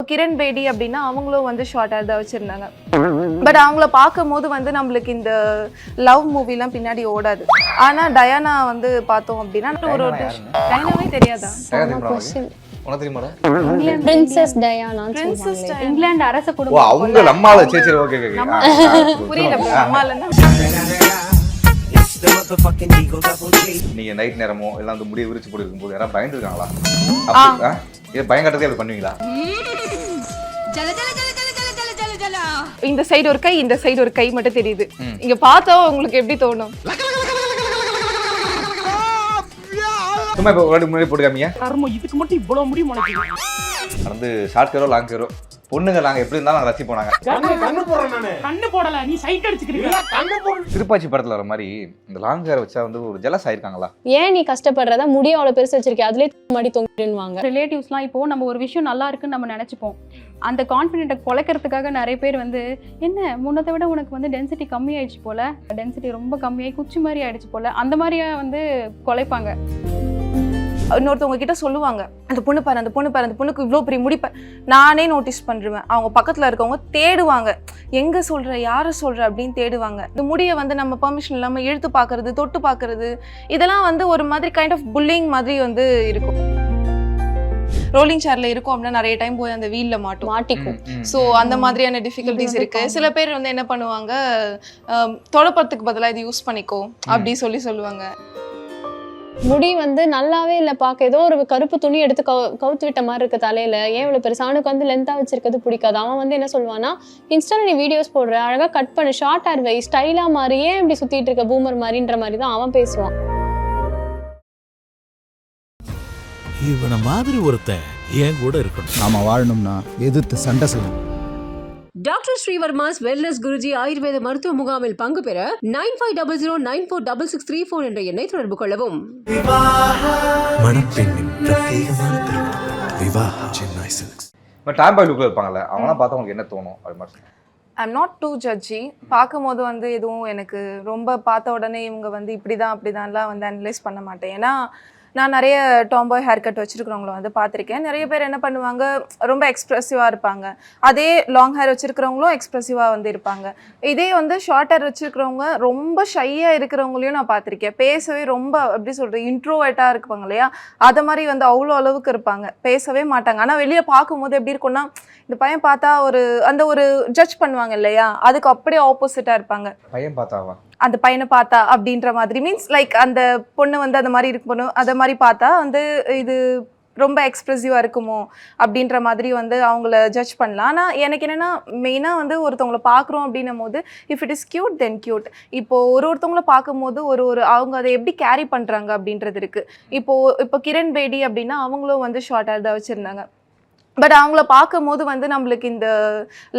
கிரண் பேடி அப்படின்னா அவங்களும் வந்து ஷார்ட் ஹேர் தான் வச்சிருந்தாங்க. பட் அவங்கள பார்க்கும்போது வந்து நம்மளுக்கு இந்த லவ் மூவிலாம் பின்னாடி ஓடாது. ஆனா டயானா வந்து பார்த்தோம் அப்படின்னா ஒரு டயானாவே தெரியாதா? பிரின்சஸ் டயானா, இங்கிலாந்து அரச குடும்பம். அவங்க நம்மால சரி ஓகே புரியல ப்ரோ. நம்மாலன்னா நீங்க நைட் நேரமோ எல்லாம் வந்து முடிய விரிச்சு போட்டு இருக்கும்போது யாராவது பயந்து இருக்காங்களா? பயங்கட்டதே அப்படி பண்ணுவீங்களா? இந்த சைடு ஒரு கை, இந்த சைடு ஒரு கை மட்டும் தெரியுது. இங்க பார்த்தா உங்களுக்கு எப்படி தோணும்? சும்மா இப்போ ஒரு முன்னாடி போட்டு காமிங்க. இதுக்கு மட்டும் இவ்வளவு முடியும் உனக்கு. வந்து ஷார்ட் ஹேரோ லாங் ஹேரோ பொண்ணுங்க நாங்க எப்படி இருந்தாலும் நாங்க ரசி போனாங்க. கண்ணு போடுறேன் நானு. கண்ணு போடல, நீ சைட் அடிச்சுக்கிறீங்க. கண்ணு போடு. திருப்பாச்சி படத்துல வர மாதிரி இந்த லாங் ஹேர் வச்சா வந்து ஒரு ஜெலஸ் ஆயிருக்காங்களா? ஏன் நீ கஷ்டப்படுறதா முடிய அவ்வளவு பெருசு வச்சிருக்கே, அதுலயே மாடி தொங்கிடுவாங்க. ரிலேட்டிவ்ஸ்லாம் இப்போ நம்ம ஒரு விஷயம் நல்லா இருக்குன்னு நம்ம நினைச்சுப்போம். அந்த கான்ஃபிடென்ட்டை குலைக்கிறதுக்காக நிறைய பேர் வந்து என்ன முன்னத்தை விட உனக்கு வந்து டென்சிட்டி கம்மி ஆயிடுச்சு போல, டென்சிட்டி ரொம்ப கம்மியாகி குச்சி மாதிரி ஆயிடுச்சு போல, அந்த மாதிரியா வந்து குலைப்பாங்க. இன்னொருத்தவங்க கிட்ட சொல்லுவாங்க, அந்த பொண்ணு பாரு, அந்த பொண்ணு பாரு, அந்த பொண்ணுக்கு இவ்வளோ பெரிய முடிப்பேன். நானே நோட்டீஸ் பண்ணுறேன். அவங்க பக்கத்தில் இருக்கவங்க தேடுவாங்க, எங்கே சொல்கிற, யாரை சொல்கிற அப்படின்னு தேடுவாங்க. இந்த முடியை வந்து நம்ம பெர்மிஷன் இல்லாமல் இழுத்து பார்க்கறது, தொட்டு பார்க்கறது, இதெல்லாம் வந்து ஒரு மாதிரி கைண்ட் ஆஃப் புல்லிங் மாதிரி வந்து இருக்கும். ரோலிங் சேர்ல இருக்கும் அப்படின்னா நிறைய டைம் போய் அந்த வீல்ல மாட்டிக்கும். ஸோ அந்த மாதிரியான டிஃபிகல்ட்டிஸ் இருக்கு. சில பேர் வந்து என்ன பண்ணுவாங்க, தொலைப்பறதுக்கு பதிலாக இது யூஸ் பண்ணிக்கோ அப்படி சொல்லுவாங்க. முடி வந்து நல்லாவே இல்லை பார்க்க, ஏதோ ஒரு கருப்பு துணி எடுத்து கவுத்து விட்ட மாதிரி இருக்கு தலையில. ஏன் இவ்வளவு பெருசு? அவனுக்கு வந்து லென்த்தா வச்சிருக்கிறது பிடிக்காது. அவன் வந்து என்ன சொல்லுவானா, இன்ஸ்டால நீ வீடியோஸ் போடுற, அழகா கட் பண்ணு, ஷார்ட் ஹேர் வை, ஸ்டைலா மாறி, ஏன் இப்படி சுத்திட்டு இருக்க பூமர் மாதிரின்ற மாதிரி தான் அவன் பேசுவான். இவன மாதிரி ஒருத்தன் ஏன் கூட இருக்கணும். நாம வாழணும்னா எதிர்த்து சண்டை செய்யணும். டாக்டர் ஸ்ரீவர்மாஸ் வெல்னஸ் குருஜி ஆயுர்வேத மருத்துவ முகாமில் பங்கு பெற 9500946634 என்ற எண்ணை தொடர்பு கொள்ளவும். மணப்பெண்ணின் பிரத்யேகமான திருமணம் விவாஹா சென்னை சில்க்ஸ். டாம் பாய் லுக்ல இருப்பாங்கல்ல, அவங்களாம் பார்த்தா உங்களுக்கு என்ன தோணும்? அது மாதிரி ஐம் நாட் டூ ஜட்ஜி. பார்க்கும்போது வந்து எதுவும் எனக்கு ரொம்ப பார்த்த உடனே இவங்க வந்து இப்படிதான் அப்படிதான்லாம் வந்து அனலைஸ் பண்ண மாட்டேன். ஏன்னா நான் நிறைய டாம்பாய் ஹேர் கட் வச்சுருக்கிறவங்கள வந்து பார்த்துருக்கேன். நிறைய பேர் என்ன பண்ணுவாங்க, ரொம்ப எக்ஸ்ப்ரெசிவாக இருப்பாங்க. அதே லாங் ஹேர் வச்சுருக்கிறவங்களும் எக்ஸ்ப்ரெசிவாக வந்து இருப்பாங்க. இதே வந்து ஷார்ட் ஹேர் வச்சுருக்கிறவங்க ரொம்ப ஷையாக இருக்கிறவங்களையும் நான் பார்த்துருக்கேன். பேசவே ரொம்ப எப்படி சொல்கிறது, இன்ட்ரோவேட்டாக இருப்பாங்க இல்லையா, அதை மாதிரி வந்து அவ்வளோ அளவுக்கு இருப்பாங்க, பேசவே மாட்டாங்க. ஆனால் வெளியில் பார்க்கும்போது எப்படி இருக்குன்னா, இந்த பையன் பார்த்தா ஒரு அந்த ஒரு ஜட்ஜ் பண்ணுவாங்க இல்லையா, அதுக்கு அப்படியே ஆப்போசிட்டாக இருப்பாங்க. பையன் பார்த்தாவா, அந்த பையனை பார்த்தா அப்படின்ற மாதிரி, மீன்ஸ் லைக் அந்த பொண்ணு வந்து அந்த மாதிரி இருக்கணும், அதை மாதிரி பார்த்தா வந்து இது ரொம்ப எக்ஸ்ப்ரெசிவாக இருக்குமோ அப்படின்ற மாதிரி வந்து அவங்கள ஜட்ஜ் பண்ணலாம். ஆனால் எனக்கு என்னென்னா, மெயினாக வந்து ஒருத்தவங்களை பார்க்குறோம் அப்படின்னும் போது, if it is cute then cute. இப்போது ஒருத்தவங்கள பார்க்கும்போது ஒரு அவங்க அதை எப்படி கேரி பண்ணுறாங்க அப்படின்றது இருக்குது. இப்போ கிரண் பேடி அப்படின்னா அவங்களும் வந்து ஷார்ட் ஹேர் தான் வச்சுருந்தாங்க. பட் அவங்கள பார்க்கும்போது வந்து நம்மளுக்கு இந்த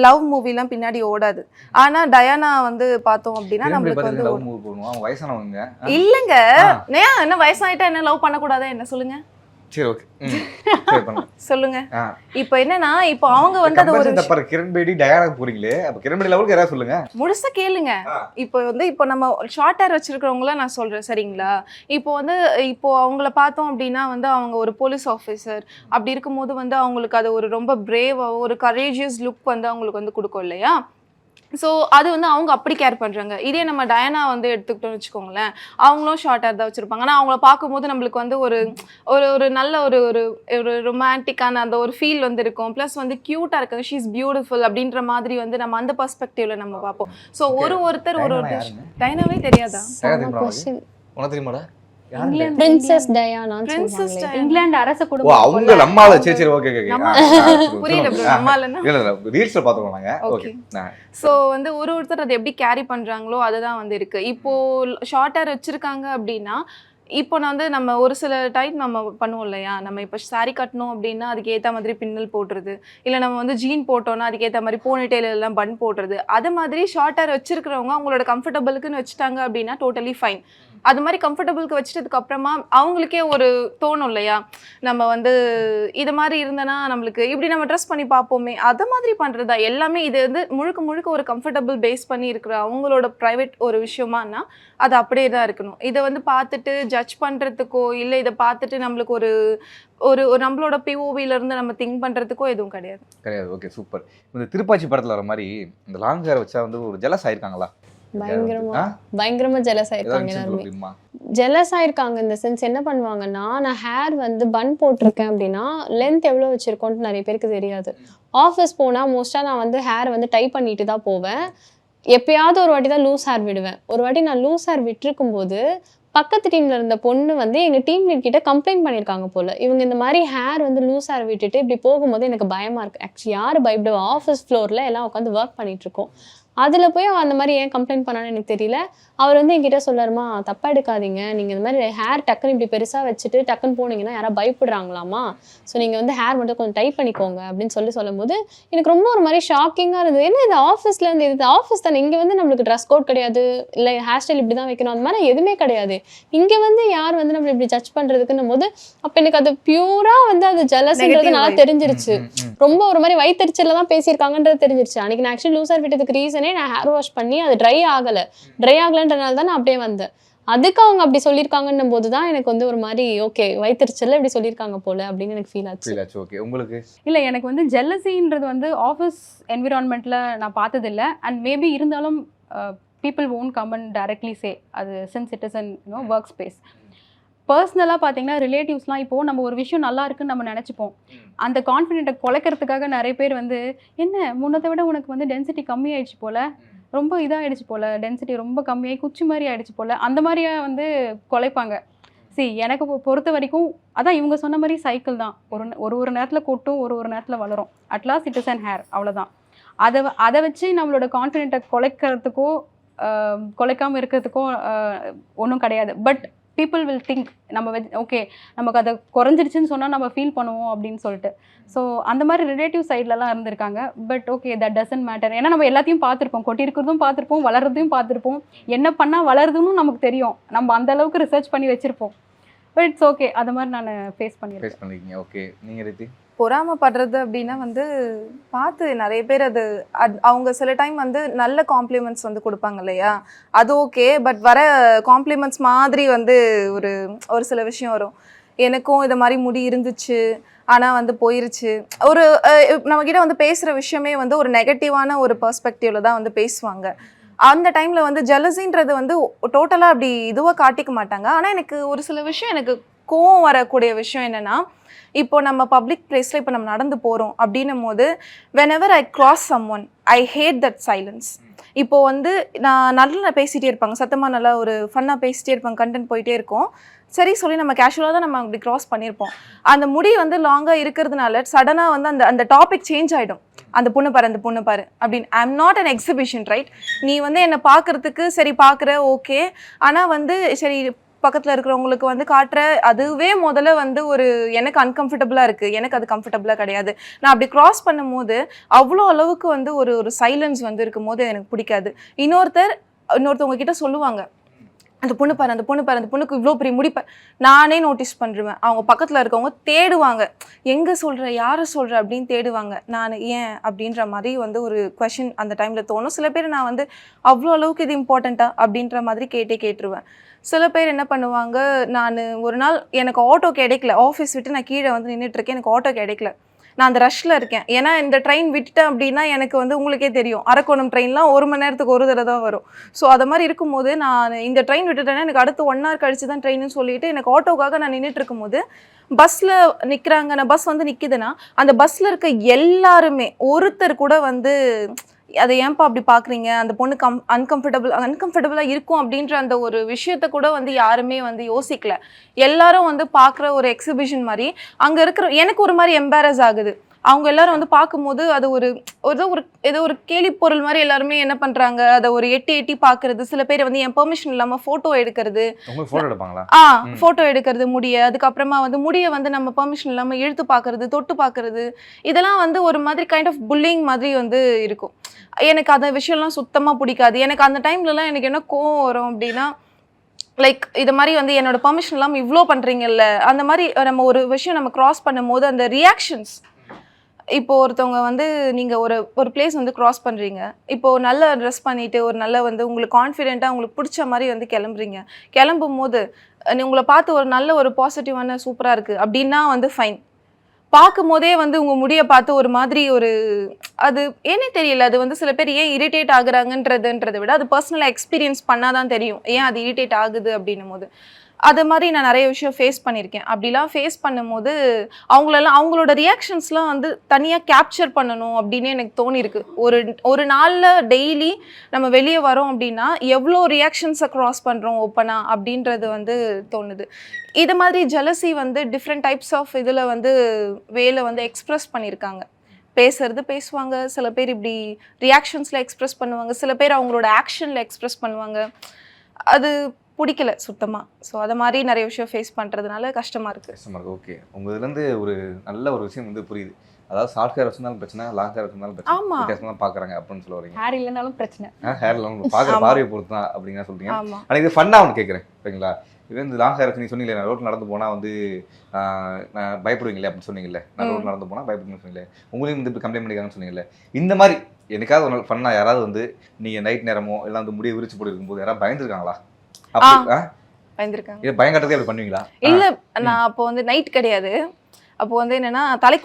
லவ் மூவிலாம் பின்னாடி ஓடாது. ஆனா டயானா வந்து பார்த்தோம் அப்படின்னா நம்மளுக்கு வந்து அவங்க வயசானவங்க இல்லைங்க. என்ன வயசாயிட்டா என்ன லவ் பண்ணக்கூடாதா என்ன சொல்லுங்க? சரி ஓகே சொல்லுங்க. இப்போ என்னன்னா, இப்போ அவங்க வந்து அது ஒரு கிரண் பேடி டயானா போறீங்களே, அப்ப கிரண் பேடி லெவலுக்கு யாராவது சொல்லுங்க, முழுசா கேளுங்க. இப்போ நம்ம ஷார்ட் ஹேர் வச்சிருக்கிறவங்கள நான் சொல்றேன் சரிங்களா. இப்போ அவங்கள பார்த்தோம் அப்படின்னா வந்து அவங்க ஒரு போலீஸ் ஆஃபீஸர் அப்படி இருக்கும்போது வந்து அவங்களுக்கு அது ஒரு ரொம்ப பிரேவாக ஒரு கரேஜியஸ் லுக் வந்து அவங்களுக்கு வந்து கொடுக்கும் இல்லையா. ஸோ அது வந்து அவங்க அப்படி கேர் பண்ணுறாங்க. இதே நம்ம டயானா வந்து எடுத்துக்கிட்டோம்னு வச்சுக்கோங்களேன், அவங்களும் ஷார்ட் ஹேர் தான் வச்சுருப்பாங்க. ஆனால் அவங்கள பார்க்கும்போது நம்மளுக்கு வந்து ஒரு ஒரு நல்ல ஒரு ரொமான்டிக்கான அந்த ஒரு ஃபீல் வந்து இருக்கும். ப்ளஸ் வந்து க்யூட்டாக இருக்காங்க, ஷீ இஸ் பியூட்டிஃபுல் அப்படின்ற மாதிரி வந்து நம்ம அந்த பர்ஸ்பெக்டிவ்ல நம்ம பார்ப்போம். ஸோ ஒருத்தர் ஒரு டயானாவே தெரியாதா? உனக்கு தெரியுமாடா? பிரின்சஸ் டயானா, இங்கிலாந்து அரச குடும்பம். அவங்க நம்மால சரி ஓகே புரியல ப்ரோ. நம்மாலன்னா இல்ல ரீல்ஸ்ல பார்த்தோம் நாங்க. ஓகே. சோ வந்து ஒருத்தர் அதை எப்படி கேரி பண்றாங்களோ அதுதான் வந்து இருக்கு. இப்போ ஷார்ட் ஹேர் வச்சிருக்காங்க அப்படின்னா, இப்போ நான் வந்து நம்ம ஒரு சில டைம் நம்ம பண்ணுவோம் இல்லையா, நம்ம இப்போ சாரி கட்டணும் அப்படின்னா அதுக்கு ஏற்ற மாதிரி பின்னல் போடுறது, இல்லை நம்ம வந்து ஜீன் போட்டோம்னா அதுக்கேற்ற மாதிரி போனிடெயில் எல்லாம் பன் போடுறது. அது மாதிரி ஷார்ட் ஹேர் வச்சிருக்கிறவங்க அவங்களோட கம்ஃபர்டபுளுக்குன்னு வச்சுட்டாங்க அப்படின்னா டோட்டலி ஃபைன். அது மாதிரி கம்ஃபர்டபுளுக்கு வச்சுட்டதுக்கு அப்புறமா அவங்களுக்கே ஒரு தோணும் இல்லையா, நம்ம வந்து இது மாதிரி இருந்தனா நம்மளுக்கு இப்படி நம்ம ட்ரெஸ் பண்ணி பார்ப்போமே, அது மாதிரி பண்ணுறதா எல்லாமே. இது வந்து முழுக்க முழுக்க ஒரு கம்ஃபர்டபுள் பேஸ் பண்ணி இருக்கிற அவங்களோட ப்ரைவேட் ஒரு விஷயமானா அது அப்படியே தான் இருக்கணும். இதை வந்து பார்த்துட்டு ஜட்ஜ் பண்ணுறதுக்கோ இல்லை இதை பார்த்துட்டு நம்மளுக்கு ஒரு ஒரு ஒரு நம்மளோட பிஓவிலேருந்து நம்ம திங்க் பண்ணுறதுக்கோ எதுவும் கிடையாது. Okay, super. இந்த திருப்பாச்சி படத்தில் வர மாதிரி இந்த லாங் ஹேர் வச்சா வந்து ஒரு ஜெலஸ் ஆயிருக்காங்களா? பயங்கரமா ஜெலஸ் ஆயிருக்காங்க எல்லாருமே. ஜெலஸ் ஆயிருக்காங்க இந்த சென்ஸ் என்ன பண்ணுவாங்கன்னா, நான் ஹேர் வந்து பன் போட்டிருக்கேன் அப்படின்னா லென்த் எவ்வளோ வச்சிருக்கோன்ட்டு நிறைய பேருக்கு தெரியாது. ஆஃபீஸ் போனால் மோஸ்ட்டாக நான் வந்து ஹேர் வந்து டை பண்ணிட்டு தான் போவேன். எப்பயாவது ஒரு வாட்டி தான் லூஸ் ஹேர் விடுவேன். ஒரு வாட்டி நான் லூஸ் ஹேர் விட்டுருக்கும் போது பக்கத்து டீம்ல இருந்த பொண்ணு வந்து எங்க டீம் லீட் கிட்ட கம்ப்ளைண்ட் பண்ணியிருக்காங்க போல. இவங்க இந்த மாதிரி ஹேர் வந்து லூஸ் ஹேர் விட்டுட்டு இப்படி போகும்போது எனக்கு பயமா இருக்கு. ஆக்சுவலி யார் பயப்படுவா? ஆஃபீஸ் ஃப்ளோர்ல எல்லாம் உட்காந்து ஒர்க் பண்ணிட்டு இருக்கோம். அதில் போய் அந்த மாதிரி ஏன் கம்ப்ளைண்ட் பண்ணான்னு எனக்கு தெரியல. அவர் வந்து என்கிட்ட சொல்லாருமா, தப்பாக எடுக்காதீங்க, நீங்கள் இந்த மாதிரி ஹேர் டக்குன்னு இப்படி பெருசாக வச்சுட்டு டக்குன்னு போனீங்கன்னா யாராவது பயப்படுறாங்களாமா, ஸோ நீங்கள் வந்து ஹேர் மட்டும் கொஞ்சம் டைட் பண்ணிக்கோங்க அப்படின்னு சொல்லும் போது எனக்கு ரொம்ப ஒரு மாதிரி ஷாக்கிங்காக இருந்தது. ஏன்னா இது ஆஃபீஸில் இருந்து, இது ஆஃபீஸ் தானே, இங்கே வந்து நம்மளுக்கு ட்ரெஸ் கோட் கிடையாது, இல்லை ஹேர் ஸ்டைல் இப்படி தான் வைக்கணும், அந்த மாதிரி எதுவுமே கிடையாது. இங்கே வந்து யார் வந்து நம்ம இப்படி ஜட்ஜ் பண்ணுறதுக்குன்னும் போது அப்போ எனக்கு அது பியூராக வந்து அது ஜெலஸ்ன்றது நல்லா தெரிஞ்சிருச்சு. ரொம்ப ஒரு மாதிரி வயிற்றுச்சலில் தான் பேசியிருக்காங்கன்றது தெரிஞ்சிருச்சு. அன்றைக்கி நான் ஆக்சுவலி லூஸ் ஹேர் விட்டதுக்கு ரீசனே நான் ஹேர் வாஷ் பண்ணி அது ட்ரை ஆகலைன்றனால தான் நான் அப்படியே வந்தேன். அதுக்கு அவங்க அப்படி சொல்லியிருக்காங்கன்னும் போது தான் எனக்கு வந்து ஒரு மாதிரி ஓகே, வயிற்றுச்சல்ல இப்படி சொல்லியிருக்காங்க போல அப்படின்னு எனக்கு ஃபீல் ஆச்சு. ஓகே, உங்களுக்கு? இல்லை, எனக்கு வந்து ஜெல்லசின்றது வந்து ஆஃபீஸ் என்விரான்மெண்ட்டில் நான் பார்த்ததில்லை. அண்ட் மேபி இருந்தாலும் people won't come and directly say அது since it is an work space. பர்சனலாக பார்த்தீங்கன்னா ரிலேட்டிவ்ஸ்லாம் இப்போது நம்ம ஒரு விஷயம் நல்லா இருக்குன்னு நம்ம நினச்சிப்போம். அந்த கான்ஃபிடென்ட்டை குலைக்கிறதுக்காக நிறைய பேர் வந்து என்ன முன்னத்தை விட உனக்கு வந்து டென்சிட்டி கம்மி ஆயிடுச்சு போல், ரொம்ப இதாகிடுச்சு போல், டென்சிட்டி ரொம்ப கம்மியாகி குச்சி மாதிரி ஆகிடுச்சு போல், அந்த மாதிரியாக வந்து குலைப்பாங்க. எனக்கு பொறுத்த வரைக்கும் அதான் இவங்க சொன்ன மாதிரி சைக்கிள் தான். ஒரு நேரத்தில் கொட்டும், ஒரு நேரத்தில் வளரும். At last it is an hair, அவ்வளோதான். அதை வச்சு நம்மளோட கான்ஃபிடென்ட்டை குலைக்கிறதுக்கோ குலைக்காமல் இருக்கிறதுக்கோ ஒன்றும் கிடையாது. பட் பீப்புள் வில் திங்க் நம்ம ஓகே நமக்கு அதை குறைஞ்சிருச்சுன்னு சொன்னால் நம்ம ஃபீல் பண்ணுவோம் அப்படின்னு சொல்லிட்டு. ஸோ அந்த மாதிரி ரிலேட்டிவ் சைட்லலாம் இருந்திருக்காங்க. But okay, that doesn't matter. ஏன்னா நம்ம எல்லாத்தையும் பார்த்துருப்போம், கொட்டி இருக்கிறதும் பார்த்துருப்போம், வளர்றதையும் பார்த்துருப்போம், என்ன பண்ணால் வளருதுன்னு நமக்கு தெரியும், நம்ம அந்த அளவுக்கு ரிசர்ச் பண்ணி வச்சுருப்போம். பட் இட்ஸ் ஓகே, அது மாதிரி நான் ஃபேஸ் பண்ணியிருக்கேன். ஓகே, நீங்கள் ரித்தி? பொறாமப்படுறது அப்படின்னா வந்து பார்த்து நிறைய பேர் அது அவங்க சில டைம் வந்து நல்ல காம்ப்ளிமெண்ட்ஸ் வந்து கொடுப்பாங்க இல்லையா, அது ஓகே. பட் வர காம்ப்ளிமெண்ட்ஸ் மாதிரி வந்து ஒரு சில விஷயம் வரும். எனக்கும் இது மாதிரி முடி இருந்துச்சு ஆனால் வந்து போயிருச்சு, ஒரு நம்மக்கிட்ட வந்து பேசுகிற விஷயமே வந்து ஒரு நெகட்டிவான ஒரு பெர்ஸ்பெக்டிவ்ல தான் வந்து பேசுவாங்க. அந்த டைமில் வந்து ஜெலசின்றது வந்து டோட்டலாக அப்படி இதுவாக காட்டிக்க மாட்டாங்க. ஆனால் எனக்கு ஒரு சில விஷயம் எனக்கு கோவம் வரக்கூடிய விஷயம் என்னென்னா, இப்போ நம்ம பப்ளிக் பிளேஸில் இப்போ நம்ம நடந்து போகிறோம் அப்படின்னும் போது whenever I cross someone I hate that silence. இப்போ வந்து நல்லா பேசிகிட்டே இருப்பாங்க, சத்தமாக நல்லா ஒரு ஃபன்னாக பேசிகிட்டே இருப்பாங்க, கண்டென்ட் போயிட்டே இருக்கும். சரி சொல்லி நம்ம கேஷுவலாக தான் நம்ம அப்படி க்ராஸ் பண்ணியிருப்போம். அந்த முடி வந்து லாங்காக இருக்கிறதுனால சடனாக வந்து அந்த டாபிக் சேஞ்ச் ஆகிடும். அந்த பொண்ணு பாரு அப்படின்னு. I am not an exhibition, right? நீ வந்து என்னை பார்க்குறதுக்கு சரி பார்க்குற ஓகே, ஆனால் வந்து சரி பக்கத்தில் இருக்கிறவங்களுக்கு வந்து காட்டுற அதுவே முதல்ல வந்து எனக்கு அன்கம்ஃபர்டபுளாக இருக்குது, எனக்கு அது கம்ஃபர்டபுளாக கிடையாது. நான் அப்படி க்ராஸ் பண்ணும்போது அவ்வளோ அளவுக்கு வந்து ஒரு சைலன்ஸ் வந்து இருக்கும் போது எனக்கு பிடிக்காது. இன்னொருத்தவங்க கிட்ட சொல்லுவாங்க, அந்த பொண்ணு பாரு, அந்த பொண்ணுக்கு இவ்வளோ பெரிய முடிப்பேன். நானே நோட்டீஸ் பண்ணுறேன். அவங்க பக்கத்தில் இருக்கவங்க தேடுவாங்க, எங்கே சொல்கிற, யாரை சொல்கிற அப்படின்னு தேடுவாங்க. நான் ஏன் அப்படின்ற மாதிரி வந்து ஒரு கொஷின் அந்த டைமில் தோணும். சில பேர் நான் வந்து அவ்வளோ அளவுக்கு இது இம்பார்ட்டண்ட்டா அப்படின்ற மாதிரி கேட்டுருவேன். சில பேர் என்ன பண்ணுவாங்க, நான் ஒரு நாள் எனக்கு ஆட்டோ கிடைக்கல, ஆஃபீஸ் விட்டு நான் கீழே வந்து நின்றுட்டுருக்கேன், எனக்கு ஆட்டோ கிடைக்கல, நான் அந்த ரஷ்ல இருக்கேன். ஏன்னா இந்த ட்ரெயின் விட்டுட்டேன் அப்படின்னா எனக்கு வந்து உங்களுக்கே தெரியும், அரக்கோணம் ட்ரெயின்லாம் 1 மணி நேரத்துக்கு ஒரு தடவை தான் வரும். ஸோ அது மாதிரி இருக்கும்போது நான் இந்த ட்ரெயின் விட்டுட்டேன்னா எனக்கு அடுத்து 1 hour கழிச்சு தான் ட்ரெயின்னு சொல்லிட்டு எனக்கு ஆட்டோக்காக நான் நின்றுட்டு இருக்கும்போது பஸ்ஸில் நிற்கிறாங்க, நான் பஸ் வந்து நிற்கிதுன்னா அந்த பஸ்ஸில் இருக்க எல்லாருமே ஒருத்தர் கூட வந்து அதை ஏன்பா அப்படி பார்க்குறீங்க, அந்த பொண்ணு அன்கம்ஃபர்டபுளாக இருக்கும் அப்படின்ற அந்த ஒரு விஷயத்த கூட வந்து யாருமே வந்து யோசிக்கல. எல்லாரும் வந்து பார்க்குற ஒரு எக்ஸிபிஷன் மாதிரி அங்கே இருக்கிற எனக்கு ஒரு மாதிரி எம்பாரஸ் ஆகுது. அவங்க எல்லாரும் வந்து பார்க்கும்போது அது ஏதோ ஒரு கேலி பொருள் மாதிரி எல்லாருமே என்ன பண்ணுறாங்க, அதை ஒரு எட்டி பார்க்குறது. சில பேர் வந்து என் பெர்மிஷன் இல்லாமல் ஃபோட்டோ எடுக்கிறது, ஃபோட்டோ எடுக்கிறது முடிய, அதுக்கப்புறமா வந்து முடிய வந்து நம்ம பெர்மிஷன் இல்லாமல் இழுத்து பார்க்குறது, தொட்டு பார்க்குறது, இதெல்லாம் வந்து ஒரு மாதிரி கைண்ட் ஆஃப் புல்லிங் மாதிரி வந்து இருக்கும். எனக்கு அந்த விஷயம்லாம் சுத்தமாக பிடிக்காது. எனக்கு அந்த டைம்லலாம் எனக்கு என்ன கோவம் வரும் அப்படின்னா, லைக் இது மாதிரி வந்து என்னோட பெர்மிஷன் இல்லாமல் இவ்வளோ பண்ணுறீங்கல்ல, அந்த மாதிரி நம்ம ஒரு விஷயம் நம்ம கிராஸ் பண்ணும்போது அந்த ரியாக்ஷன்ஸ். இப்போ ஒருத்தவங்க வந்து நீங்கள் ஒரு பிளேஸ் வந்து கிராஸ் பண்ணுறீங்க, இப்போது நல்ல ட்ரெஸ் பண்ணிவிட்டு ஒரு நல்ல வந்து உங்களுக்கு கான்ஃபிடென்ட்டாக உங்களுக்கு பிடிச்ச மாதிரி வந்து கிளம்பும் போது உங்களை பார்த்து ஒரு நல்ல ஒரு பாசிட்டிவான சூப்பராக இருக்குது அப்படின்னா வந்து ஃபைன். பார்க்கும் போதே வந்து உங்கள் முடியை பார்த்து ஒரு மாதிரி அது ஏன்னே தெரியல, அது வந்து சில பேர் ஏன் இரிட்டேட் ஆகுறாங்கன்றதை விட அது பர்சனலாக எக்ஸ்பீரியன்ஸ் பண்ணால் தான் தெரியும் ஏன் அது இரிட்டேட் ஆகுது அப்படின்னும் போது. அது மாதிரி நான் நிறைய விஷயம் ஃபேஸ் பண்ணியிருக்கேன். அப்படிலாம் ஃபேஸ் பண்ணும்போது அவங்களோட ரியாக்ஷன்ஸ்லாம் வந்து தனியாக கேப்சர் பண்ணணும் அப்படின்னு எனக்கு தோணியிருக்கு. ஒரு நாளில் டெய்லி நம்ம வெளியே வரோம் அப்படின்னா எவ்வளோ ரியாக்ஷன்ஸை க்ராஸ் பண்ணுறோம் ஓப்பனாக அப்படின்றது வந்து தோணுது. இது மாதிரி ஜெலசி வந்து டிஃப்ரெண்ட் டைப்ஸ் ஆஃப் இதில் வந்து வேலை வந்து எக்ஸ்ப்ரெஸ் பண்ணியிருக்காங்க. பேசுவாங்க, சில பேர் இப்படி ரியாக்ஷன்ஸில் எக்ஸ்ப்ரெஸ் பண்ணுவாங்க, சில பேர் அவங்களோட ஆக்ஷனில் எக்ஸ்ப்ரெஸ் பண்ணுவாங்க. அது பிடிக்கல சுத்தமாக. ஸோ அதை மாதிரி நிறைய விஷயம் ஃபேஸ் பண்ணுறதுனால கஷ்டமாக இருக்குது. ஓகே, உங்கள் இதுலேருந்து ஒரு நல்ல ஒரு விஷயம் வந்து புரியுது. அதாவது ஷார்ட் ஹேர் வச்சிருந்தாலும் பிரச்சனை, லாங் ஹேர் வச்சிருந்தாலும் பிரச்சனை, வித்தியாசமாக பார்க்குறாங்க அப்படின்னு சொல்ல வரீங்க. ஹேர் இல்லைனாலும் பிரச்சனை, ஹேர் இல்லாமல் பார்க்குற பார்வையை பொறுத்து தான் அப்படிங்கிற சொல்கிறீங்க. ஆனால் இது ஃபன்னாக ஒன்று கேட்குறேன் ஓகேங்களா. இது வந்து லாங் ஹேர் வச்சு நீ சொன்னீங்களே, நான் ரோட்டில் நடந்து போனால் வந்து நான் பயப்படுவீங்களே அப்படின்னு சொன்னீங்கல்ல, நான் ரோட்டில் நடந்து போனால் பயப்படுங்கன்னு சொன்னீங்களே, உங்களையும் வந்து இப்போ கம்ப்ளைண்ட் பண்ணிக்காங்கன்னு சொன்னீங்கல்ல. இந்த மாதிரி எனக்காவது ஒரு நாள் ஃபன்னாக யாராவது வந்து நீங்கள் நைட் நேரமோ எல்லாம் வந்து முடிய விரிச்சு போட்டு இருக்கும்போது யாராவது பயந்துருக்காங்களா? பயங்கட்டதே அப்படி பண்ணுவீங்களா? இல்ல, நான் அப்போ வந்து நைட் கிடையாது, அப்போ வந்து என்னன்னா தலை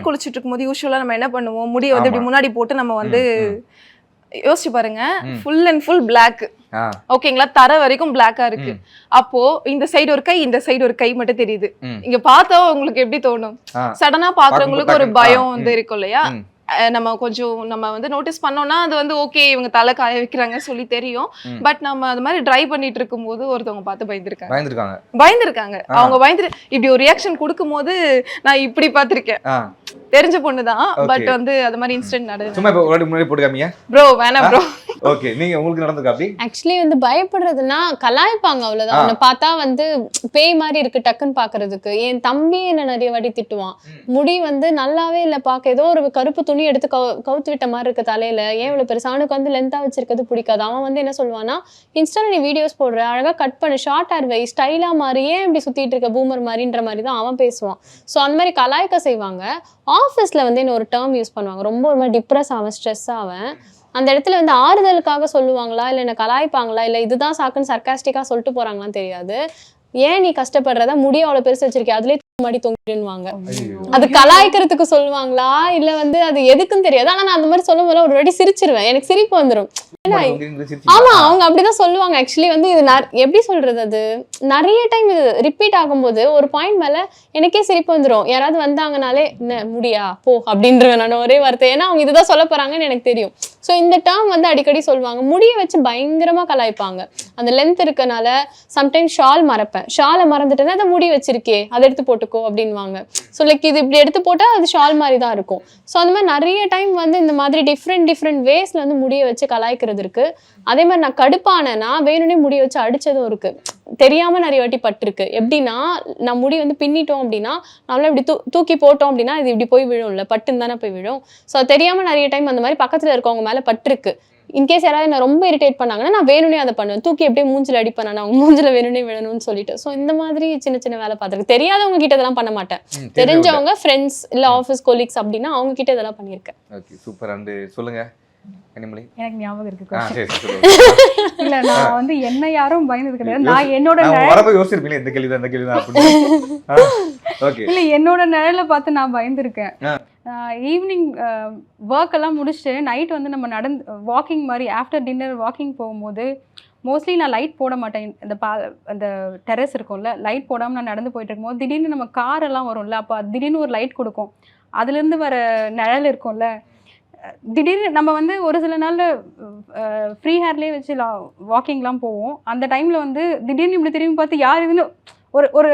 குளிச்சுட்டு இருக்கும்போது யூஸ்வலா நம்ம என்ன பண்ணுவோம், முடியை வந்து இப்படி முன்னாடி போட்டு நம்ம வந்து யோசிச்சு பாருங்க, ஃபுல் அண்ட் ஃபுல் பிளாக் ஓகேங்களா, தர வரைக்கும் பிளாக்கா இருக்கு. அப்போ இந்த சைடு ஒரு கை, இந்த சைடு ஒரு கை மட்டும் தெரியுது. இங்க பார்த்தா உங்களுக்கு எப்படி தோணும்? சடனா பாக்குறவங்களுக்கு ஒரு பயம் வந்து இருக்கும் இல்லையா. நம்ம வந்து நோட்டீஸ் பண்ணோம்னா அது வந்து ஓகே இவங்க தலை காய வைக்கிறாங்க சொல்லி தெரியும். பட் நம்ம அது மாதிரி ட்ரை பண்ணிட்டு இருக்கும்போது ஒருத்தவங்க பார்த்து பயந்துருக்காங்க. அவங்க இப்படி ஒரு ரியாக்ஷன் கொடுக்கும் போது நான் இப்படி பார்த்திருக்கேன். தெரிஞ்ச பொண்ணுதான், பட் வந்து அது மாதிரி இன்சிடென்ட் நடந்துச்சு. சும்மா இப்ப ஒரு முன்னாடி போட்டுக்காமீங்க ப்ரோ, வேணாம் ப்ரோ. ஓகே, நீங்க உங்களுக்கு நடந்துக்கா அப்படி? ஆக்சுவலி வந்து பயப்படுறதுன்னா கலாய்ப்பாங்க அவ்வளவுதான். அவனை பார்த்தா வந்து பேய் மாதிரி இருக்கு டக்குன்னு பாக்குறதுக்கு. என் தம்பி என்ன நிறைய வாட்டி திட்டுவான், முடி வந்து நல்லாவே இல்லை பார்க்க, ஏதோ ஒரு கருப்பு துணி எடுத்து கவுத்து விட்ட மாதிரி இருக்கு தலையில, ஏன் இவ்வளவு பெருசு, அவனுக்கு வந்து லென்த்தா வச்சிருக்கிறது பிடிக்காது. அவன் வந்து என்ன சொல்லுவானா, இன்ஸ்டால நீ வீடியோஸ் போடுற, அழகா கட் பண்ணு, ஷார்ட் ஹேர் வை, ஸ்டைலா மாதிரி, ஏன் இப்படி சுத்திட்டு இருக்க பூமர் மாதிரின்ற மாதிரி தான் அவன் பேசுவான். ஸோ அந்த மாதிரி கலாய்க்க செய்வாங்க. ஆஃபீஸில் வந்து என்ன ஒரு டேர்ம் யூஸ் பண்ணுவாங்க, ரொம்ப ஒரு மாதிரி டிப்ரெஸ் ஆவேன், ஸ்ட்ரெஸ் ஆவேன். அந்த இடத்துல வந்து ஆறுதலுக்காக சொல்லுவாங்களா இல்லை என்ன கலாய்ப்பாங்களா இல்லை இதுதான் சாக்குன்னு சர்க்காஸ்டிக்காக சொல்லிட்டு போகிறாங்களான்னு தெரியாது. ஏன் நீ கஷ்டப்படுறதா, முடிய அவ்வளோ பெருசு வச்சிருக்கேன், அதுலேயே மாடி தொங்கிடுவாங்க. அது கலாய்க்கிறதுக்கு சொல்லுவாங்களா இல்லை வந்து அது எதுக்குன்னு தெரியாது. ஆனால் நான் அந்த மாதிரி சொல்லும் போது ஒரு வாட்டி சிரிச்சிருவேன், எனக்கு சிரிப்பு வந்துடும். ஆமா, அவங்க அப்படிதான் சொல்லுவாங்க. ஆக்சுவலி வந்து இது எப்படி சொல்றது, அது நிறைய டைம் இது ரிப்பீட் ஆகும்போது ஒரு பாயிண்ட் மேல எனக்கே சிரிப்பு வந்துடும். யாராவது வந்தாங்கனாலே என்ன முடியா போ அப்படின்றேன் நான் ஒரே வார்த்தை. ஏன்னா அவங்க இதுதான் சொல்ல போறாங்கன்னு எனக்கு தெரியும். ஸோ இந்த டேர்ம் வந்து அடிக்கடி சொல்லுவாங்க. முடியை வச்சு பயங்கரமா கலாய்ப்பாங்க. அந்த லென்த் இருக்கனால சம்டைம்ஸ் ஷால் மறப்பேன், ஷாலை மறந்துட்டேன்னா அதை முடி வச்சிருக்கே அதை எடுத்து போட்டுக்கோ அப்படின்வாங்க. ஸோ லைக் இது இப்படி எடுத்து போட்டால் அது ஷால் மாதிரி தான் இருக்கும். ஸோ அந்த மாதிரி நிறைய டைம் வந்து இந்த மாதிரி டிஃப்ரெண்ட் வேஸ்ல வந்து முடியை வச்சு கலாய்க்கிறது இருக்கு. அதே மாதிரி நான் கடுப்பானேன்னா வேணும்னே முடிய வச்சு அடிச்சதும் இருக்கு, தெரியாம நிறைய வாட்டி பட்டிருக்கு. எப்படின்னா நான் முடி வந்து பின்னிட்டோம் அப்படின்னா நம்மள இப்படி தூக்கி போட்டோம் அப்படின்னா இது இப்படி போய் விழும்ல, பட்டுன்னு தானே போய் விழும். ஸோ தெரியாம நிறைய டைம் அந்த மாதிரி பக்கத்துல இருக்கவங்க மேல பட்டிருக்கு. இன்கேஸ் யாராவது என்ன ரொம்ப இரிட்டேட் பண்ணாங்கன்னா நான் வேணும்னே அதை பண்ணுவேன், தூக்கி எப்படியே மூஞ்சில் அடிப்பேன், நான் அவங்க மூஞ்சில வேணும்னே விழணும்னு சொல்லிட்டு. ஸோ இந்த மாதிரி சின்ன வேலை பார்த்துருக்கு. தெரியாதவங்க கிட்ட இதெல்லாம் பண்ண மாட்டேன், தெரிஞ்சவங்க ஃப்ரெண்ட்ஸ் இல்ல ஆஃபீஸ் கொலீக்ஸ் அப்படின்னா அவங்க கிட்ட இதெல்லாம் பண்ணியிருக்கேன். Okay, super. அண்ட் சொல்லுங்க கனிமொழி. எனக்கு ஞாபகம் இருக்கு. இல்ல, நான் வந்து என்ன யாரும் பயந்தது கிடையாது. நான் என்னோட யோசிச்சிருப்பீங்க இந்த கேள்விதான் அப்படி. ஓகே, இல்ல என்னோட நிழல பார்த்து நான் பயந்துருக்கேன். ஈவினிங் ஒர்க் எல்லாம் முடிச்சுட்டு நைட் வந்து நம்ம வாக்கிங் மாதிரி ஆஃப்டர் டின்னர் வாக்கிங் போகும்போது மோஸ்ட்லி நான் லைட் போட மாட்டேன். அந்த டெரஸ் இருக்கும்ல, லைட் போடாமல் நான் நடந்து போயிட்டு இருக்கும்போது திடீர்னு நம்ம கார் எல்லாம் வரும்ல, அப்போ திடீர்னு ஒரு லைட் கொடுக்கும், அதுலேருந்து வர நிழல் இருக்கும்ல, திடீர்னு நம்ம வந்து ஒரு சில நாளில் ஃப்ரீ ஹேர்லேயே வச்சு வாக்கிங்லாம் போவோம். அந்த டைமில் வந்து திடீர்னு இப்படி திரும்பி பார்த்து யார் இதுன்னு ஒரு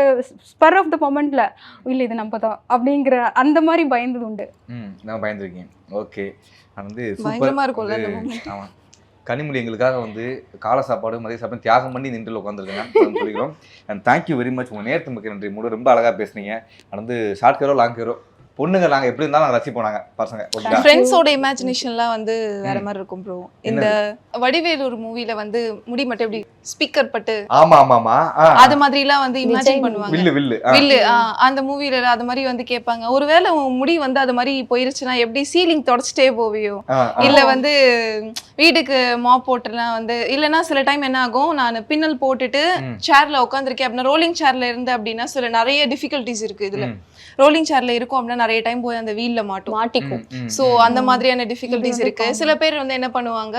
ஸ்பர் ஆஃப் த மொமெண்ட்ல இல்லை இது நம்ம தான் அப்படிங்கிற அந்த மாதிரி பயந்தது உண்டு. நான் பயந்துருக்கேன். ஓகே, வந்து சூப்பராக இருக்கும்ல. ஆமாம், கனிமொழி எங்களுக்காக வந்து காலை சாப்பாடு மதிய சாப்பாடு தியாகம் பண்ணி நின்றுல உட்காந்துருக்கேன் சொல்லிக்கிறோம். And thank you very much. உங்கள் நேரத்துக்கு மிக்க நன்றி. ரொம்ப அழகாக பேசுனீங்க. வந்து ஷார்ட் ஹேரோ லாங் ஹேரோ பொண்ணுங்க நாங்க எப்படி இருந்தாலும் நாங்க ரசிப்போம் நாங்க பசங்க. ஓகேங்களா? ஃப்ரெண்ட்ஸோட இமேஜினேஷன்லாம் வந்து வேற மாதிரி இருக்கும் ப்ரோ. இந்த வடிவேலூர் மூவில வந்து முடி மட்டும் எப்படி ஸ்பீக்கர் பட்டு ஆமா ஆமா ஆமா. அது மாதிரிலாம் வந்து இமேஜின் பண்ணுவாங்க. வில்லு வில்லு வில்லு அந்த மூவில அது மாதிரி வந்து கேட்பாங்க, ஒருவேளை உன் முடி வந்து அது மாதிரி போயிருச்சுன்னா எப்படி சீலிங் தொடச்சிட்டே போவியோ, இல்ல வந்து வீட்டுக்கு மாப் போட்டுலாம் வந்து, இல்லைன்னா சில டைம் என்ன ஆகும், நான் பின்னல் போட்டுட்டு சேர்ல உட்காந்துருக்கேன் அப்படின்னா, ரோலிங் சேர்ல இருந்து அப்படின்னா சில நிறைய டிஃபிகல்ட்டிஸ் இருக்கு இதுல. ரோலிங் சேர்ல இருக்கும் அப்படின்னா நிறைய டைம் போய் அந்த வீல்ல மாட்டிக்கும். ஸோ அந்த மாதிரியான டிஃபிகல்ட்டிஸ் இருக்கு. சில பேர் வந்து என்ன பண்ணுவாங்க,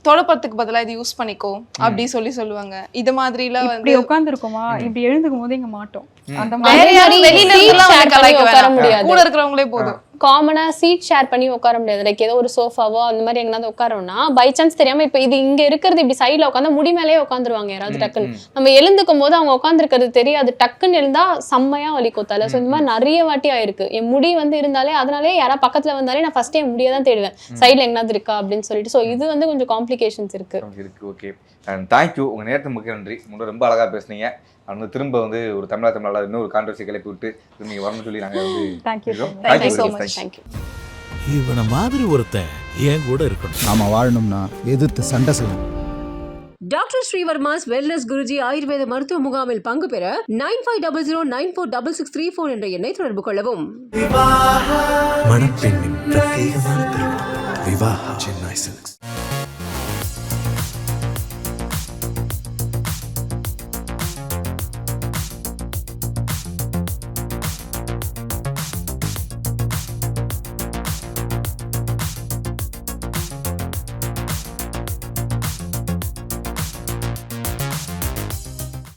தொடப்பத்துக்கு பதிலாக இது யூஸ் பண்ணிக்கோ அப்படி சொல்லுவாங்க. இது மாதிரிலாம் இப்படி வந்து உட்காந்துருக்கோமா, இப்படி எழுந்துக்கும் போது இங்க மாட்டோம். அந்த வேற மாதிரி யாரும் வெளியில இருந்தெல்லாம் வந்து கலாய்க்க உட்கார வேணாம். முடியாது. கூட இருக்கிறவங்களே போதும். காமனா சீட் ஷேர் பண்ணி உட்கார முடியாது. லைக் ஏதோ ஒரு சோஃபாவோ அந்த மாதிரி எங்கனாவது உட்காரோம்னா பை சான்ஸ் தெரியாம இப்ப இது இங்க இருக்கிறது இப்படி சைட்ல உட்காந்தா முடி மேலேயே உட்காந்துருவாங்க யாராவது டக்குன்னு. நம்ம எழுந்துக்கும் போது அவங்க உட்காந்துருக்கிறது தெரியாது, டக்குன்னு எழுந்தா செம்மையா வலிக்கும் தலை. ஸோ இந்த மாதிரி நிறைய வாட்டி ஆயிருக்கு. என் முடி வந்து இருந்தாலே அதனாலே யாராவது பக்கத்துல வந்தாலே நான் ஃபர்ஸ்ட் என் முடியை தான் தேடுவேன், சைட்ல எங்கனாவது இருக்கா அப்படின்னு சொல்லிட்டு. ஸோ இது வந்து கொஞ்சம் காம்ப்ளிகேஷன்ஸ் இருக்கு. Okay and thank you. உங்க நேரத்துக்கு மிக்க நன்றி. முன்னாடி ரொம்ப அழகா பேசுனீங்க. வந்து திரும்ப வந்து ஒரு தமிழா இன்னொரு கான்ட்ரவர்சி கிளப்பி விட்டு நீங்க வரணும்னு சொல்லி நாங்க வந்து thank you. Thank you so much. Thank you. இவனை மாதிரி ஒருத்தன் என் கூட இருக்கணும். நாம வாழணும்னா எதிர்த்து சண்டை செய்யணும். டாக்டர் ஸ்ரீவர்மாஸ் வெல்னஸ் குருஜி ஆயுர்வேத மருத்துவ முகாமில் பங்கு பெற 9500946634 என்ற எண்ணை தொடர்பு கொள்ளவும். மணப்பெண்ணின் பிரத்யேகமான திருமணம் விவாஹா சென்னை சில்க்ஸ்.